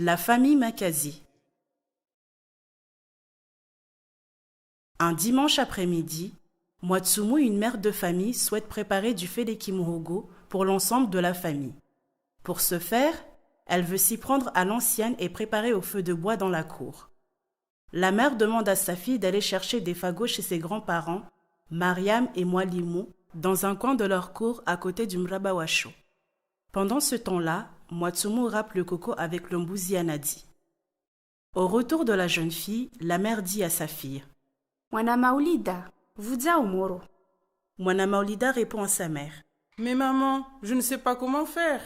La famille Makazi. Un dimanche après-midi, Mwatsumu, une mère de famille, souhaite préparer du féleki muhogo pour l'ensemble de la famille. Pour ce faire, elle veut s'y prendre à l'ancienne et préparer au feu de bois dans la cour. La mère demande à sa fille d'aller chercher des fagots chez ses grands-parents, Mariam et Mwalimu, dans un coin de leur cour à côté du Mrabawasho. Pendant ce temps-là, Mwatsumu râpe le coco avec le mbuzi anadi. Au retour de la jeune fille, la mère dit à sa fille: Mwana Maulida, vuza umoro. Mwana Maulida répond à sa mère: Mais maman, je ne sais pas comment faire.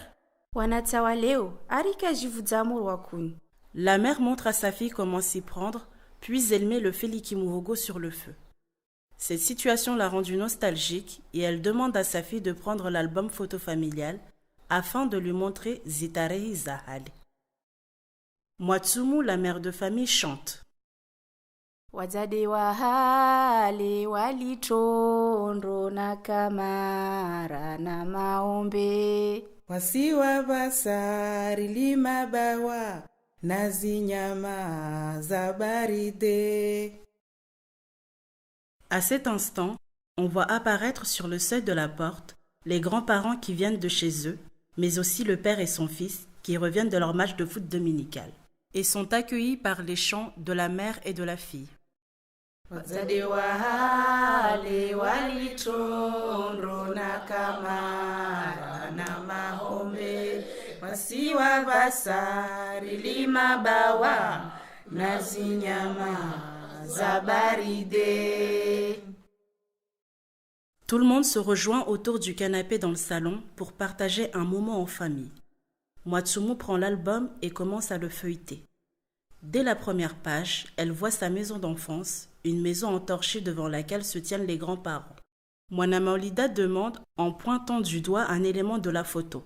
Wanatsawa leo, arika jivuza umoro wakuni. La mère montre à sa fille comment s'y prendre, puis elle met le féliki muhogo sur le feu. Cette situation l'a rendue nostalgique et elle demande à sa fille de prendre l'album photo familial afin de lui montrer Zitarehi Zahale. Mwatsumu, la mère de famille, chante: Wazade wahale walitondro na kamara na maombe. Wasiwa basari lima bawa nazi nyama za baride. À cet instant, on voit apparaître sur le seuil de la porte les grands-parents qui viennent de chez eux, mais aussi le père et son fils qui reviennent de leur match de foot dominical et sont accueillis par les chants de la mère et de la fille. Wazade wahale walitondro na kamara na mahombe. Wasiwa basari lima bawa nazi nyama za baride. Tout le monde se rejoint autour du canapé dans le salon pour partager un moment en famille. Mwatsumu prend l'album et commence à le feuilleter. Dès la première page, elle voit sa maison d'enfance, une maison entorchée devant laquelle se tiennent les grands-parents. Mwana Maulida demande en pointant du doigt un élément de la photo.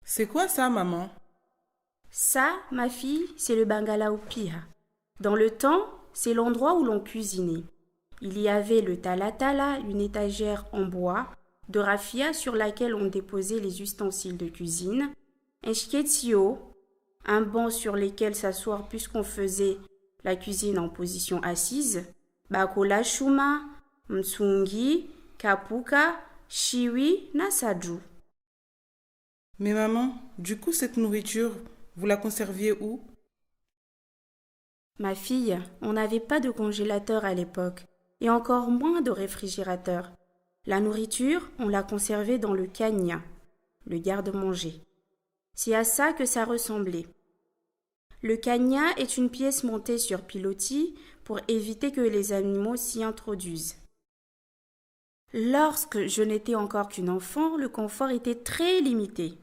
C'est quoi ça, maman? Ça, ma fille, c'est le bangala upiha. Dans le temps, c'est l'endroit où l'on cuisinait. Il y avait le talatala, une étagère en bois, de raffia sur laquelle on déposait les ustensiles de cuisine, un shketio, un banc sur lequel s'asseoir puisqu'on faisait la cuisine en position assise, bakola shuma, mtsungi, kapuka, shiwi, nasaju. Mais maman, du coup cette nourriture, vous la conserviez où? Ma fille, on n'avait pas de congélateur à l'époque, et encore moins de réfrigérateur. La nourriture, on l'a conservée dans le kanya, le garde-manger. C'est à ça que ça ressemblait. Le kanya est une pièce montée sur pilotis pour éviter que les animaux s'y introduisent. Lorsque je n'étais encore qu'une enfant, le confort était très limité.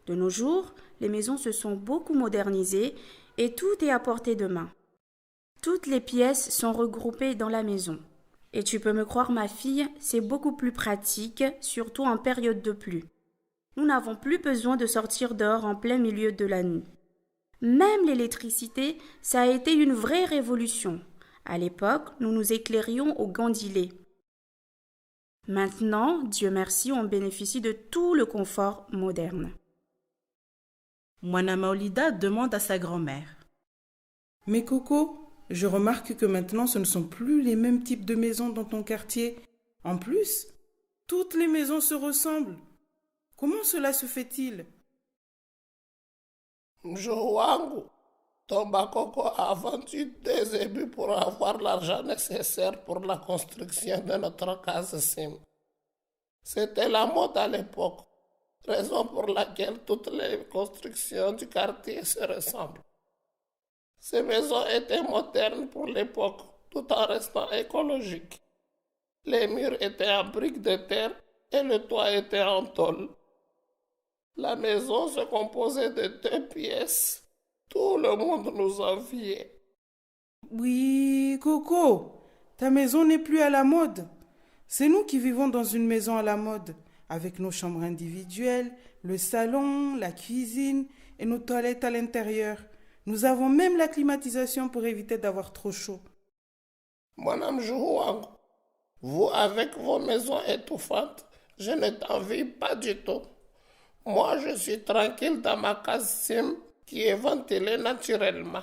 De nos jours, les maisons se sont beaucoup modernisées et tout est à portée de main. Toutes les pièces sont regroupées dans la maison. Et tu peux me croire, ma fille, c'est beaucoup plus pratique, surtout en période de pluie. Nous n'avons plus besoin de sortir dehors en plein milieu de la nuit. Même l'électricité, ça a été une vraie révolution. À l'époque, nous nous éclairions au gandilet. Maintenant, Dieu merci, on bénéficie de tout le confort moderne. Mwana Maulida demande à sa grand-mère: Mais Coco, je remarque que maintenant ce ne sont plus les mêmes types de maisons dans ton quartier. En plus, toutes les maisons se ressemblent. Comment cela se fait-il? Mjomba wangu, Tomba Coco a vendu des ébus pour avoir l'argent nécessaire pour la construction de notre case Sim. C'était la mode à l'époque, raison pour laquelle toutes les constructions du quartier se ressemblent. Ces maisons étaient modernes pour l'époque, tout en restant écologiques. Les murs étaient en briques de terre et le toit était en tôle. La maison se composait de 2 pièces. Tout le monde nous enviait. Oui, Coco, ta maison n'est plus à la mode. C'est nous qui vivons dans une maison à la mode, avec nos chambres individuelles, le salon, la cuisine et nos toilettes à l'intérieur. Nous avons même la climatisation pour éviter d'avoir trop chaud. Madame Jouang, vous avec vos maisons étouffantes, je ne t'envie pas du tout. Moi, je suis tranquille dans ma case Sim qui est ventilé naturellement.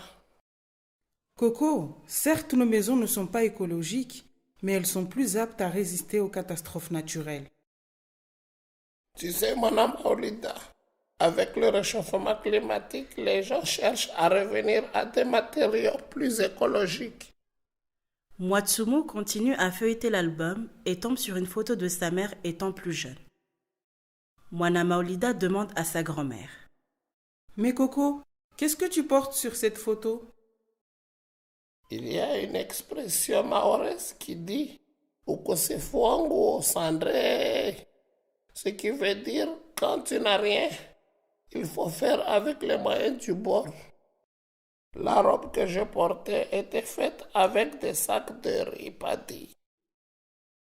Coco, certes nos maisons ne sont pas écologiques, mais elles sont plus aptes à résister aux catastrophes naturelles. Tu sais, mon âme Olida, avec le réchauffement climatique, les gens cherchent à revenir à des matériaux plus écologiques. Mwatsumu continue à feuilleter l'album et tombe sur une photo de sa mère étant plus jeune. Mwana Maolida demande à sa grand-mère. Mais Coco, qu'est-ce que tu portes sur cette photo? Il y a une expression mahoraise qui dit Ukosefuangu Sandre, ce qui veut dire quand tu n'as rien, il faut faire avec les moyens du bord. La robe que je portais était faite avec des sacs de riz paddy.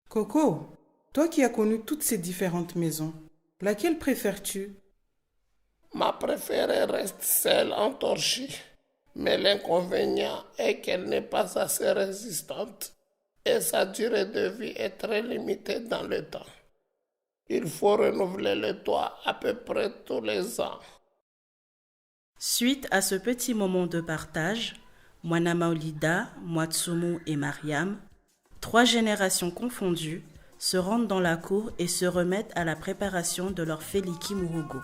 Coco, toi qui as connu toutes ces différentes maisons, laquelle préfères-tu? Ma préférée reste celle en torchis, mais l'inconvénient est qu'elle n'est pas assez résistante et sa durée de vie est très limitée dans le temps. Il faut renouveler le toit à peu près tous les ans. Suite à ce petit moment de partage, Mwana Maolida, Mwatsumu et Mariam, 3 générations confondues, se rendent dans la cour et se remettent à la préparation de leur Féliki Muhogo.